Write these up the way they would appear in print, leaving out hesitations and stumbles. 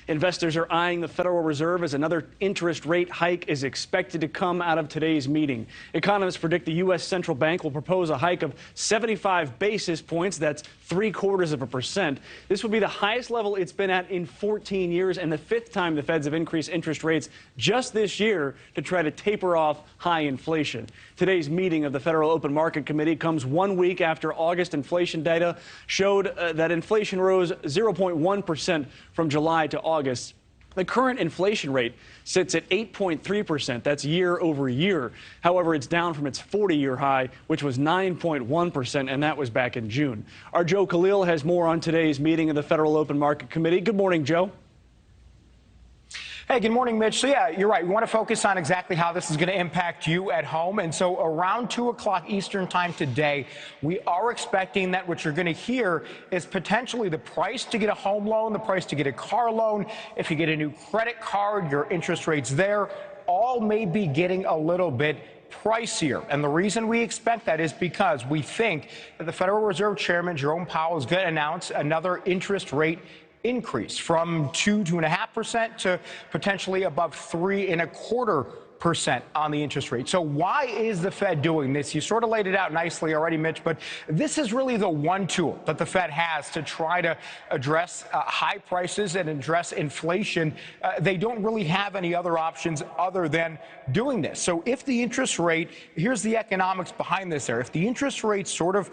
Investors are eyeing the Federal Reserve as another interest rate hike is expected to come out of today's meeting. Economists predict the U.S. Central Bank will propose a hike of 75 basis points. That's 0.75%. This would be the highest level it's been at in 14 years and the fifth time the Feds have increased interest rates just this year to try to taper off high inflation. Today's meeting of the Federal Open Market Committee comes 1 week after August inflation data showed that inflation rose 0.1% from July to August. The current inflation rate sits at 8.3%. That's year over year. However, it's down from its 40-year high, which was 9.1%, and that was back in June. Our Joe Khalil has more on today's meeting of the Federal Open Market Committee. Good morning, Joe. Hey, good morning, Mitch. So, yeah, you're right. We want to focus on exactly how this is going to impact you at home. And so around 2 o'clock Eastern time today, we are expecting that what you're going to hear is potentially the price to get a home loan, the price to get a car loan. If you get a new credit card, your interest rates there all may be getting a little bit pricier. And the reason we expect that is because we think that the Federal Reserve Chairman Jerome Powell is going to announce another interest rate increase from 2.5% to potentially above 3.25% on the interest rate. So why is the Fed doing this? You sort of laid it out nicely already, Mitch, but this is really the one tool that the Fed has to try to address high prices and address inflation. They don't really have any other options other than doing this. So if the interest rate, here's the economics behind this there, if the interest rates sort of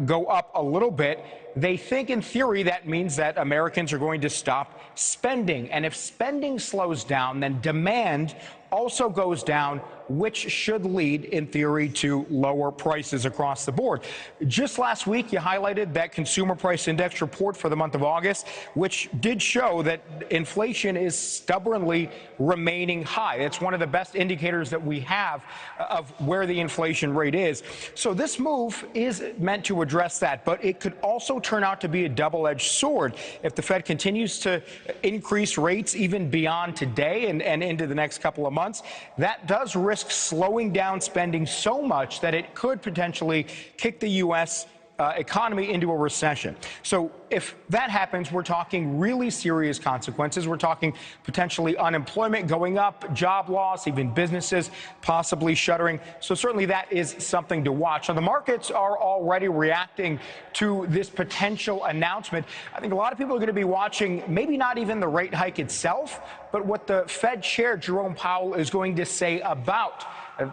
go up a little bit, they think in theory that means that Americans are going to stop spending. And if spending slows down, then demand also goes down, which should lead, in theory, to lower prices across the board. Just last week, you highlighted that consumer price index report for the month of August, which did show that inflation is stubbornly remaining high. It's one of the best indicators that we have of where the inflation rate is. So this move is meant to address that, but it could also turn out to be a double-edged sword. If the Fed continues to increase rates even beyond today and into the next couple of months, that does risk slowing down spending so much that it could potentially kick the U.S. economy into a recession. So if that happens, we're talking really serious consequences. We're talking potentially unemployment going up, job loss, even businesses possibly shuttering. So certainly that is something to watch. So the markets are already reacting to this potential announcement. I think a lot of people are going to be watching maybe not even the rate hike itself, but what the Fed Chair Jerome Powell is going to say about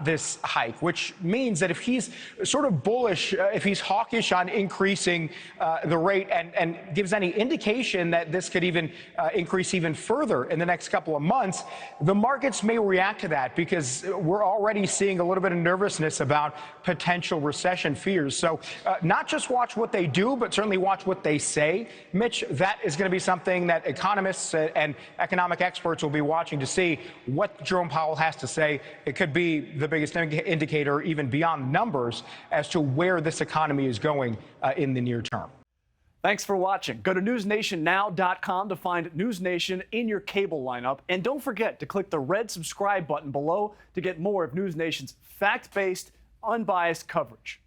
this hike, which means that if he's sort of bullish, if he's hawkish on increasing the rate and gives any indication that this could even increase even further in the next couple of months, the markets may react to that because we're already seeing a little bit of nervousness about potential recession fears. So not just watch what they do, but certainly watch what they say. Mitch, that is going to be something that economists and economic experts will be watching to see what Jerome Powell has to say. It could be the biggest indicator, even beyond numbers, as to where this economy is going in the near term. Thanks for watching. Go to newsnationnow.com to find NewsNation in your cable lineup. And don't forget to click the red subscribe button below to get more of NewsNation's fact-based, unbiased coverage.